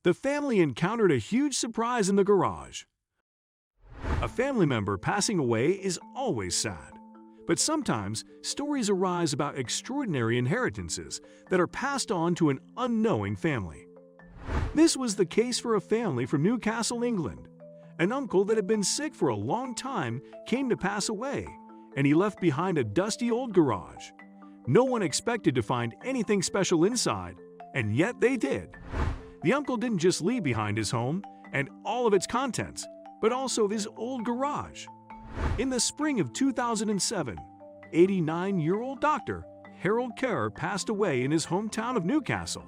The family encountered a huge surprise in the garage. A family member passing away is always sad. But sometimes, stories arise about extraordinary inheritances that are passed on to an unknowing family. This was the case for a family from Newcastle, England. An uncle that had been sick for a long time came to pass away, and he left behind a dusty old garage. No one expected to find anything special inside, and yet they did. The uncle didn't just leave behind his home and all of its contents, but also his old garage. In the spring of 2007, 89-year-old Dr. Harold Kerr passed away in his hometown of Newcastle.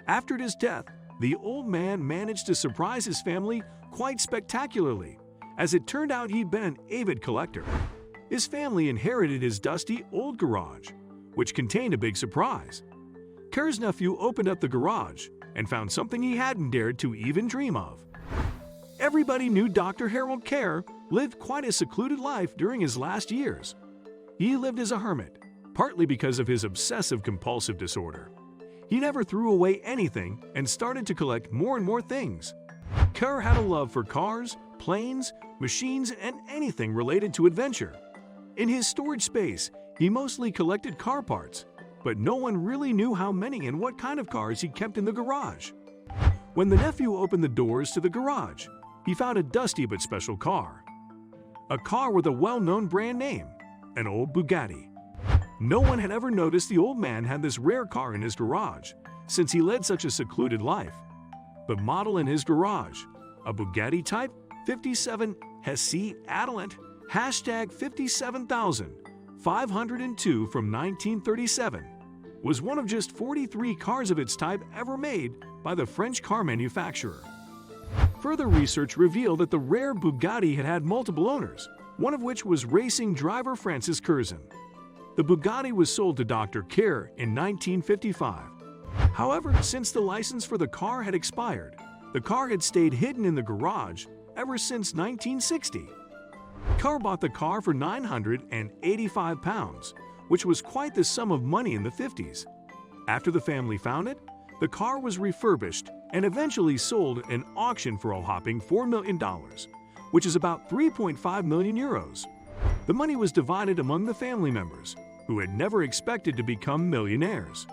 After his death, the old man managed to surprise his family quite spectacularly, as it turned out he'd been an avid collector. His family inherited his dusty old garage, which contained a big surprise. Kerr's nephew opened up the garage and found something he hadn't dared to even dream of. Everybody knew Dr. Harold Kerr lived quite a secluded life during his last years. He lived as a hermit, partly because of his obsessive-compulsive disorder. He never threw away anything and started to collect more and more things. Kerr had a love for cars, planes, machines, and anything related to adventure. In his storage space, he mostly collected car parts, but no one really knew how many and what kind of cars he kept in the garage. When the nephew opened the doors to the garage, he found a dusty but special car. A car with a well-known brand name, an old Bugatti. No one had ever noticed the old man had this rare car in his garage, since he led such a secluded life. The model in his garage, a Bugatti Type 57 Hesse Adalent, hashtag 57,502 from 1937, was one of just 43 cars of its type ever made by the French car manufacturer. Further research revealed that the rare Bugatti had had multiple owners, one of which was racing driver Francis Curzon. The Bugatti was sold to Dr. Kerr in 1955. However, since the license for the car had expired, the car had stayed hidden in the garage ever since 1960. Kerr bought the car for £985, which was quite the sum of money in the 50s. After the family found it, the car was refurbished and eventually sold at an auction for a whopping $4 million, which is about 3.5 million euros. The money was divided among the family members, who had never expected to become millionaires.